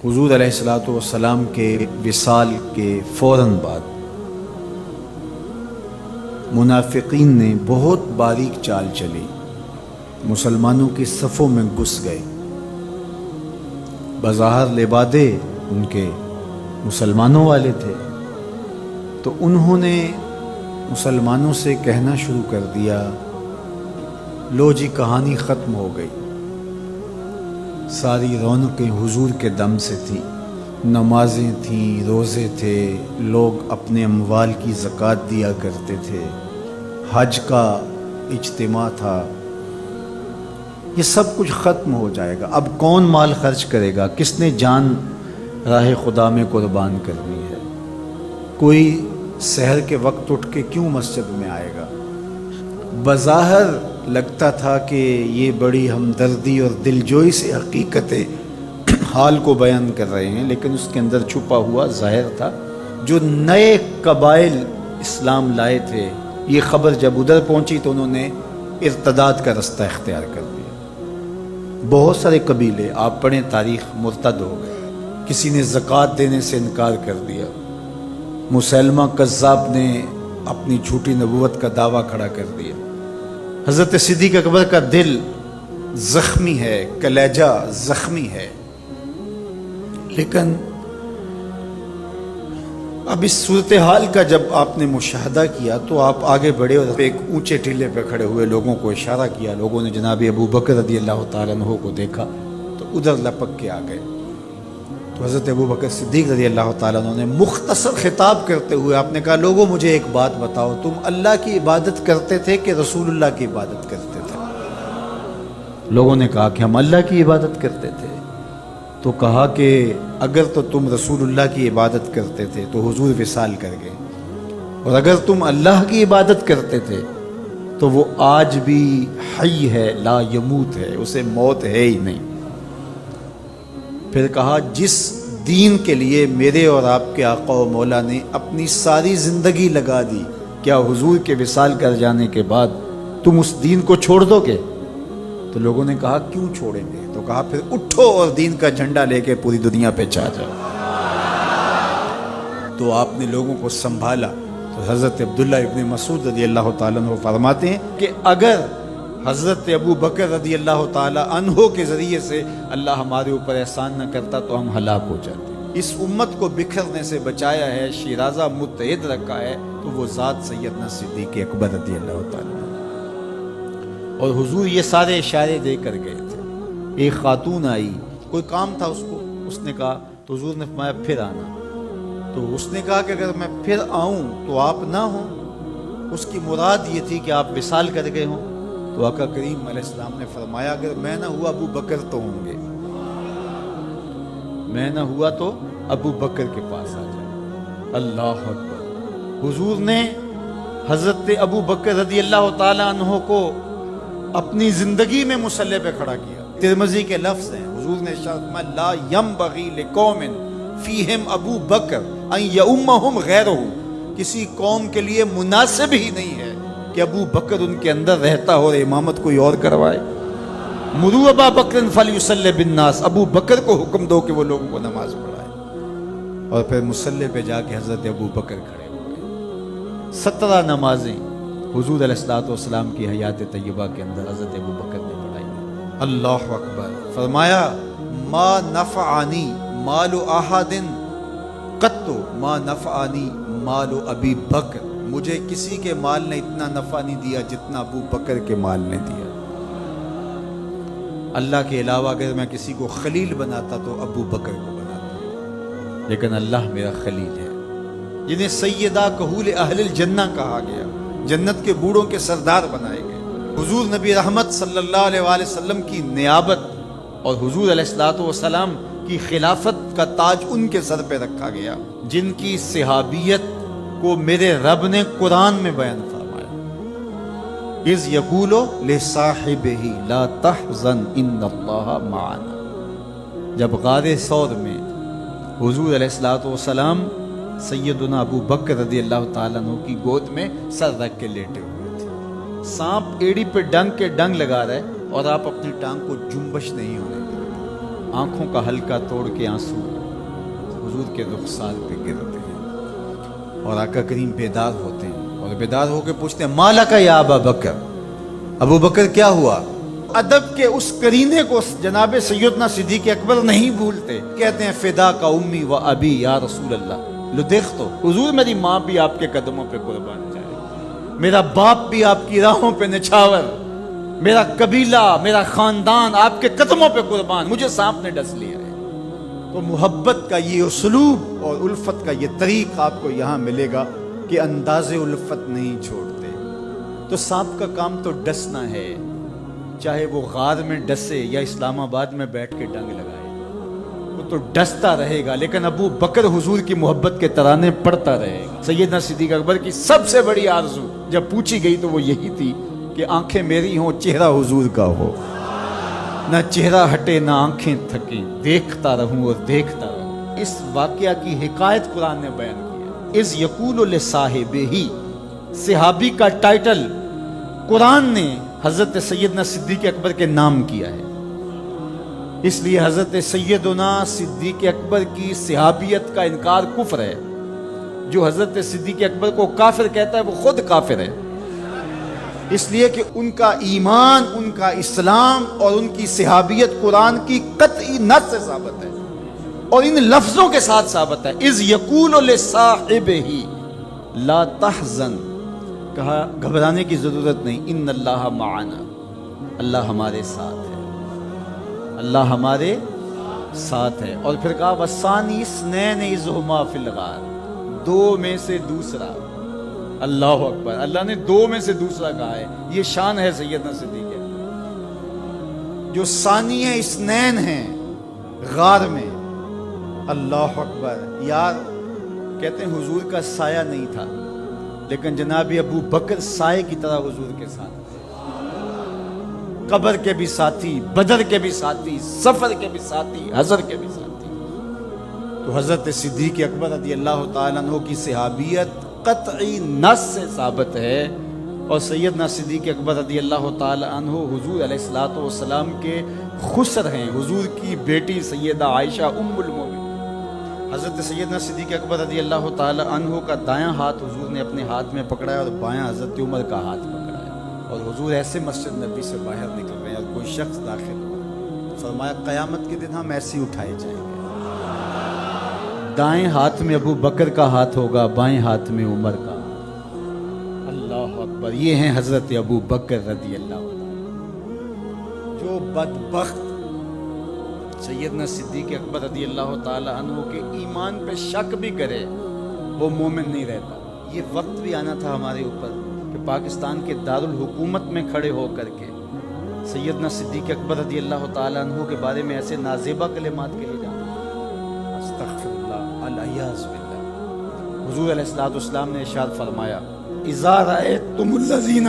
حضور علیہ الصلوۃ والسلام کے وصال کے فوراً بعد منافقین نے بہت باریک چال چلی، مسلمانوں کی صفوں میں گھس گئے۔ بظاہر لبادے ان کے مسلمانوں والے تھے، تو انہوں نے مسلمانوں سے کہنا شروع کر دیا، لو جی کہانی ختم ہو گئی، ساری رونقیں حضور کے دم سے تھیں، نمازیں تھیں، روزے تھے، لوگ اپنے اموال کی زکوٰۃ دیا کرتے تھے، حج کا اجتماع تھا، یہ سب کچھ ختم ہو جائے گا۔ اب کون مال خرچ کرے گا؟ کس نے جان راہ خدا میں قربان کرنی ہے؟ کوئی سحر کے وقت اٹھ کے کیوں مسجد میں آئے گا؟ بظاہر لگتا تھا کہ یہ بڑی ہمدردی اور دلجوئی سے حقیقت حال کو بیان کر رہے ہیں، لیکن اس کے اندر چھپا ہوا ظاہر تھا۔ جو نئے قبائل اسلام لائے تھے، یہ خبر جب ادھر پہنچی تو انہوں نے ارتداد کا رستہ اختیار کر دیا۔ بہت سارے قبیلے، آپ پڑھیں تاریخ، مرتد ہو گئے۔ کسی نے زکوٰۃ دینے سے انکار کر دیا، مسیلمہ کذاب نے اپنی جھوٹی نبوت کا دعویٰ کھڑا کر دیا۔ حضرت صدیق اکبر کا دل زخمی ہے، کلیجہ زخمی ہے، لیکن اب اس صورتحال کا جب آپ نے مشاہدہ کیا تو آپ آگے بڑھے اور ایک اونچے ٹیلے پہ کھڑے ہوئے لوگوں کو اشارہ کیا۔ لوگوں نے جناب ابو بکر رضی اللہ تعالیٰ عنہ کو دیکھا تو ادھر لپک کے آ گئے۔ تو حضرت ابو بکر صدیق رضی اللہ تعالیٰ عنہ نے مختصر خطاب کرتے ہوئے آپ نے کہا، لوگوں مجھے ایک بات بتاؤ، تم اللہ کی عبادت کرتے تھے کہ رسول اللہ کی عبادت کرتے تھے؟ لوگوں نے کہا کہ ہم اللہ کی عبادت کرتے تھے۔ تو کہا کہ اگر تو تم رسول اللہ کی عبادت کرتے تھے تو حضور وصال کر گئے، اور اگر تم اللہ کی عبادت کرتے تھے تو وہ آج بھی حی ہے، لا یموت ہے، اسے موت ہے ہی نہیں۔ پھر کہا، جس دین کے لیے میرے اور آپ کے آقا و مولا نے اپنی ساری زندگی لگا دی، کیا حضور کے وصال کر جانے کے بعد تم اس دین کو چھوڑ دو گے؟ تو لوگوں نے کہا، کیوں چھوڑیں گے؟ تو کہا، پھر اٹھو اور دین کا جھنڈا لے کے پوری دنیا پہ چھا جاؤ۔ تو آپ نے لوگوں کو سنبھالا۔ تو حضرت عبداللہ ابن مسعود رضی اللہ تعالیٰ عنہ فرماتے ہیں کہ اگر حضرت ابو بکر رضی اللہ تعالیٰ عنہ کے ذریعے سے اللہ ہمارے اوپر احسان نہ کرتا تو ہم ہلاک ہو جاتے۔ اس امت کو بکھرنے سے بچایا ہے، شیرازہ متحد رکھا ہے، تو وہ ذات سیدنا صدیق اکبر رضی اللہ تعالیٰ عنہ۔ اور حضور یہ سارے اشارے دے کر گئے تھے۔ ایک خاتون آئی، کوئی کام تھا اس کو، اس نے کہا، تو حضور نے فرمایا پھر آنا۔ تو اس نے کہا کہ اگر میں پھر آؤں تو آپ نہ ہوں، اس کی مراد یہ تھی کہ آپ وصال کر گئے ہوں۔ تو آقا کریم علیہ السلام نے فرمایا، اگر میں نہ ہوا ابو بکر تو ہوں گے، میں نہ ہوا تو ابو بکر کے پاس آ جائے۔ اللہ اکبر۔ حضور نے حضرت ابو بکر رضی اللہ تعالیٰ عنہ کو اپنی زندگی میں مصلی پہ کھڑا کیا۔ ترمذی کے لفظ ہیں، حضور نے فرمایا، لا ینبغی لقوم فیہم ابو بکر ان یؤمہم غیرہ، کسی قوم کے لیے مناسب ہی نہیں ہے کہ ابو بکر ان کے اندر رہتا ہو اور امامت کوئی اور کروائے۔ مروا ابا بکر فلیصلی بالناس، ابو بکر کو حکم دو کہ وہ لوگوں کو نماز پڑھائے۔ اور پھر مصلی پہ جا کے حضرت ابو بکر کھڑے ہو گئے۔ 17 نمازیں حضور علیہ الصلوۃ والسلام کی حیات طیبہ کے اندر حضرت ابو بکر نے پڑھائی۔ اللہ اکبر۔ فرمایا، ما نفعنی مال احد قط ما نفعنی مال ابی بکر، مجھے کسی کے مال نے اتنا نفع نہیں دیا جتنا ابو بکر کے مال نے دیا۔ اللہ کے علاوہ اگر میں کسی کو خلیل بناتا تو ابو بکر کو بناتا، لیکن اللہ میرا خلیل ہے، جنہیں سیدہ کہول اہل الجنہ کہا گیا، جنت کے بوڑھوں کے سردار بنائے گئے۔ حضور نبی رحمت صلی اللہ علیہ وآلہ وسلم کی نیابت اور حضور علیہ الصلوۃ والسلام کی خلافت کا تاج ان کے سر پہ رکھا گیا، جن کی صحابیت کو میرے رب نے قرآن میں بیان فرمایا، اذ یقول لصاحبہ لا تحزن ان اللہ معنا۔ جب غار ثور میں حضور علیہ الصلوۃ والسلام سیدنا ابو بکر رضی اللہ تعالیٰ عنہ کی گود میں سر رکھ کے لیٹے ہوئے تھے، سانپ ایڑی پہ ڈنگ کے ڈنگ لگا رہا ہے اور آپ اپنی ٹانگ کو جنبش نہیں ہونے دیں۔ آنکھوں کا حلقہ توڑ کے آنسو حضور کے رخسار پہ گرتے ہیں، اور آقا کریم بیدار ہوتے ہیں، اور بیدار ہو کے پوچھتے ہیں مالا کا یا ابا بکر، ابو بکر کیا ہوا؟ ادب کے اس قرینے کو جناب سیدنا صدیق اکبر نہیں بھولتے، کہتے ہیں فدا کا امی و ابی یا رسول اللہ، لو دیکھ تو حضور میری ماں بھی آپ کے قدموں پہ قربان جائے، میرا باپ بھی آپ کی راہوں پہ نچھاور، میرا قبیلہ میرا خاندان آپ کے قدموں پہ قربان، مجھے سانپ نے ڈس لیا ہے۔ تو محبت کا یہ اسلوب اور الفت کا یہ طریق آپ کو یہاں ملے گا کہ انداز الفت نہیں چھوڑتے۔ تو سانپ کا کام تو ڈسنا ہے، چاہے وہ غار میں ڈسے یا اسلام آباد میں بیٹھ کے ڈنگ لگائے، وہ تو ڈستا رہے گا، لیکن ابو بکر حضور کی محبت کے ترانے پڑھتا رہے گا۔ سیدنا صدیق اکبر کی سب سے بڑی آرزو جب پوچھی گئی تو وہ یہی تھی کہ آنکھیں میری ہوں، چہرہ حضور کا ہو، نہ چہرہ ہٹے نہ آنکھیں تھکیں، دیکھتا رہوں اور دیکھتا رہوں۔ اس واقعہ کی حکایت قرآن نے بیان کی ہے۔ اذ یقول لصاحبہ، صحابی کا ٹائٹل قرآن نے حضرت سیدنا صدیق اکبر کے نام کیا ہے، اس لیے حضرت سیدنا صدیق اکبر کی صحابیت کا انکار کفر ہے۔ جو حضرت صدیق اکبر کو کافر کہتا ہے وہ خود کافر ہے، اس لیے کہ ان کا ایمان، ان کا اسلام اور ان کی صحابیت قرآن کی قطعی نص سے ثابت ہے، اور ان لفظوں کے ساتھ ثابت ہے۔ اذ یقول لصاحبہ لا تحزن، کہا گھبرانے کی ضرورت نہیں، ان اللہ معنا، اللہ ہمارے ساتھ ہے، اللہ ہمارے ساتھ ہے۔ اور پھر کہا وَالثَّانِي اثْنَيْنِ إِذْ هُمَا فِي الْغَارِ، دو میں سے دوسرا، اللہ اکبر، اللہ نے دو میں سے دوسرا کہا ہے، یہ شان ہے سیدنا صدیق ہے، جو ثانی اثنین ہیں غار میں۔ اللہ اکبر، یار کہتے ہیں حضور کا سایہ نہیں تھا، لیکن جناب ابو بکر سائے کی طرح حضور کے ساتھ، قبر کے بھی ساتھی، بدر کے بھی ساتھی، سفر کے بھی ساتھی، حضر کے بھی ساتھی۔ تو حضرت صدیق اکبر رضی اللہ تعالیٰ عنہ کی صحابیت قطعی نص سے ثابت ہے، اور سیدنا صدیق اکبر رضی اللہ تعالیٰ عنہ حضور علیہ الصلوۃ والسلام کے خسر ہیں، حضور کی بیٹی سیدہ عائشہ ام المومنین۔ حضرت سیدنا صدیق اکبر رضی اللہ تعالی عنہ کا دایاں ہاتھ حضور نے اپنے ہاتھ میں پکڑا ہے، اور بایاں حضرت عمر کا ہاتھ پکڑا ہے، اور حضور ایسے مسجد نبی سے باہر نکل رہے ہیں، اور کوئی شخص داخل ہو، فرمایا قیامت کے دن ہم ایسے ہی اٹھائے جائیں گے، دائیں ہاتھ میں ابو بکر کا ہاتھ ہوگا، بائیں ہاتھ میں عمر کا۔ اللہ اکبر، یہ ہیں حضرت ابو بکر رضی اللہ عنہ۔ جو بدبخت سیدنا صدیق اکبر رضی اللہ تعالی عنہ کے ایمان پہ شک بھی کرے وہ مومن نہیں رہتا۔ یہ وقت بھی آنا تھا ہمارے اوپر کہ پاکستان کے دارالحکومت میں کھڑے ہو کر کے سیدنا صدیق اکبر رضی اللہ تعالی عنہ کے بارے میں ایسے نازیبہ کلمات کہے جاتے ہیں، استغفر اللہ، الیاذ باللہ۔ حضور علیہ الصلوۃ والسلام نے ارشاد فرمایا اذا رأیتم الذین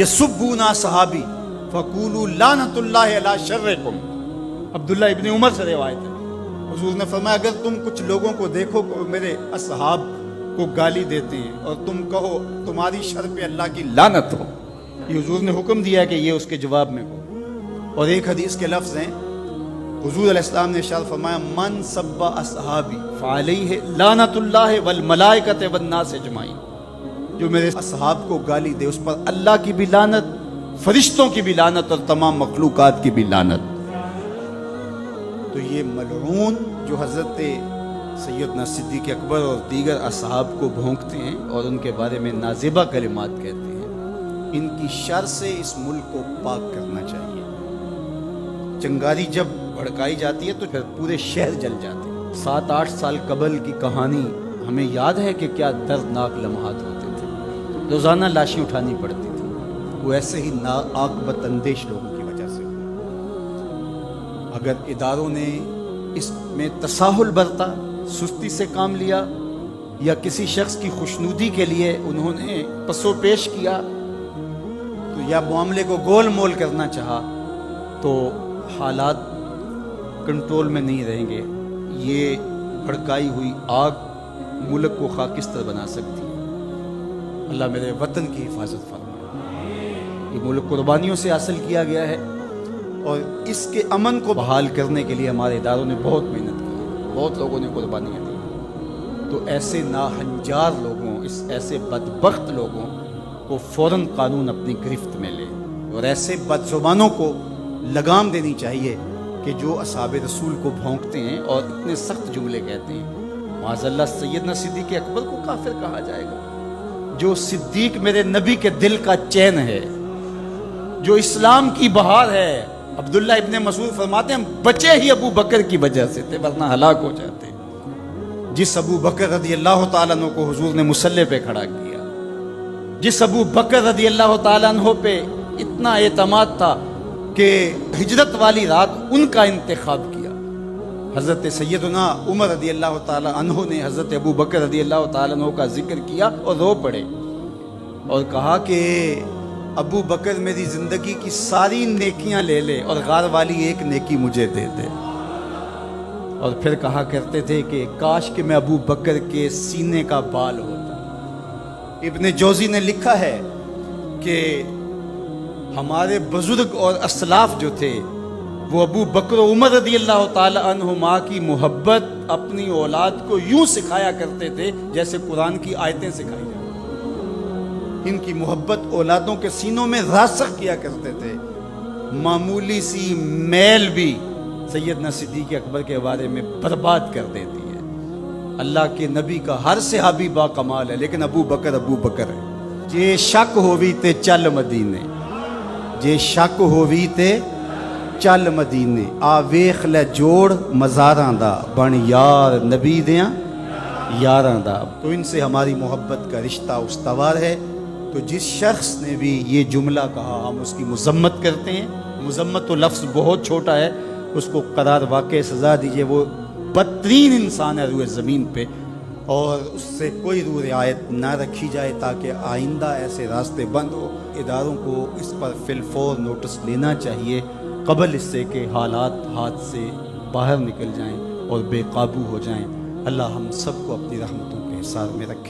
یسبون صحابی فقولوا لعنۃ اللہ علی شرکم۔ عبداللہ ابن عمر سے روایت ہے، حضور نے فرمایا اگر تم کچھ لوگوں کو دیکھو کہ میرے اصحاب کو گالی دیتے ہیں اور تم کہو تمہاری شر پہ اللہ کی لعنت ہو، یہ حضور نے حکم دیا ہے کہ یہ اس کے جواب میں ہو۔ اور ایک حدیث کے لفظ ہیں، حضور علیہ السلام نے ارشاد فرمایا من سب اصحابی فعلیہ لعنت اللہ والملائکۃ والناس اجمعین، جو میرے اصحاب کو گالی دے اس پر اللہ کی بھی لعنت، فرشتوں کی بھی لعنت، اور تمام مخلوقات کی بھی لعنت۔ تو یہ ملعون جو حضرت سیدنا صدیق اکبر اور دیگر اصحاب کو بھونکتے ہیں اور ان کے بارے میں نازیبہ کلمات کہتے ہیں، ان کی شر سے اس ملک کو پاک کرنا چاہیے۔ چنگاری جب بھڑکائی جاتی ہے تو پھر پورے شہر جل جاتے ہیں۔ 7-8 سال قبل کی کہانی ہمیں یاد ہے کہ کیا دردناک لمحات ہوتے تھے، روزانہ لاشیں اٹھانی پڑتی تھی، وہ ایسے ہی ناعاقبت اندیش لوگوں کی وجہ سے۔ اگر اداروں نے اس میں تساہل برتا، سستی سے کام لیا، یا کسی شخص کی خوشنودی کے لیے انہوں نے پسو پیش کیا، تو یا معاملے کو گول مول کرنا چاہا، تو حالات کنٹرول میں نہیں رہیں گے۔ یہ بھڑکائی ہوئی آگ ملک کو خاکستر بنا سکتی ہے۔ اللہ میرے وطن کی حفاظت فرمائے۔ یہ ملک قربانیوں سے حاصل کیا گیا ہے، اور اس کے امن کو بحال کرنے کے لیے ہمارے اداروں نے بہت محنت کی، بہت لوگوں نے قربانیاں دی۔ تو ایسے ناہنجار لوگوں، ایسے بدبخت لوگوں کو فوراً قانون اپنی گرفت میں لے، اور ایسے بد زبانوں کو لگام دینی چاہیے کہ جو اصحاب رسول کو بھونکتے ہیں اور اتنے سخت جملے کہتے ہیں۔ معاذ اللہ سیدنا صدیق اکبر کو کافر کہا جائے گا؟ جو صدیق میرے نبی کے دل کا چین ہے، جو اسلام کی بہار ہے۔ عبداللہ ابن مسعود فرماتے ہیں ہم بچے ہی ابو بکر کی وجہ سے تھے، ورنہ ہلاک ہو جاتے۔ جس ابو بکر رضی اللہ تعالیٰ عنہ کو حضور نے مصلی پہ کھڑا کیا، جس ابو بکر رضی اللہ تعالیٰ عنہ پہ اتنا اعتماد تھا کہ ہجرت والی رات ان کا انتخاب کیا۔ حضرت سیدنا عمر رضی اللہ تعالیٰ عنہ نے حضرت ابو بکر رضی اللہ تعالیٰ عنہ کا ذکر کیا اور رو پڑے اور کہا کہ ابو بکر میری زندگی کی ساری نیکیاں لے لے اور غار والی ایک نیکی مجھے دے دے۔ اور پھر کہا کرتے تھے کہ کاش کہ میں ابو بکر کے سینے کا بال ہوتا۔ ابن جوزی نے لکھا ہے کہ ہمارے بزرگ اور اسلاف جو تھے وہ ابو بکر و عمر رضی اللہ تعالی عنہما کی محبت اپنی اولاد کو یوں سکھایا کرتے تھے جیسے قرآن کی آیتیں سکھائی جاتی۔ ان کی محبت اولادوں کے سینوں میں راسخ کیا کرتے تھے۔ معمولی سی میل بھی سیدنا صدیق اکبر کے بارے میں برباد کر دیتی ہے۔ اللہ کے نبی کا ہر صحابی با کمال ہے، لیکن ابو بکر ہے۔ جے شک ہووی تے چل مدینے، جے شک ہووی تے چل مدینے، آ ویخ لے جوڑ مزاراں دا، بن یار نبی دیاں یاراں دا۔ تو ان سے ہماری محبت کا رشتہ استوار ہے۔ تو جس شخص نے بھی یہ جملہ کہا ہم اس کی مذمت کرتے ہیں۔ مذمت تو لفظ بہت چھوٹا ہے، اس کو قرار واقع سزا دیجئے۔ وہ بدترین انسان ہے روئے زمین پہ، اور اس سے کوئی روح رعایت نہ رکھی جائے تاکہ آئندہ ایسے راستے بند ہو۔ اداروں کو اس پر فی الفور نوٹس لینا چاہیے قبل اس سے کہ حالات ہاتھ سے باہر نکل جائیں اور بے قابو ہو جائیں۔ اللہ ہم سب کو اپنی رحمتوں کے حصار میں رکھے۔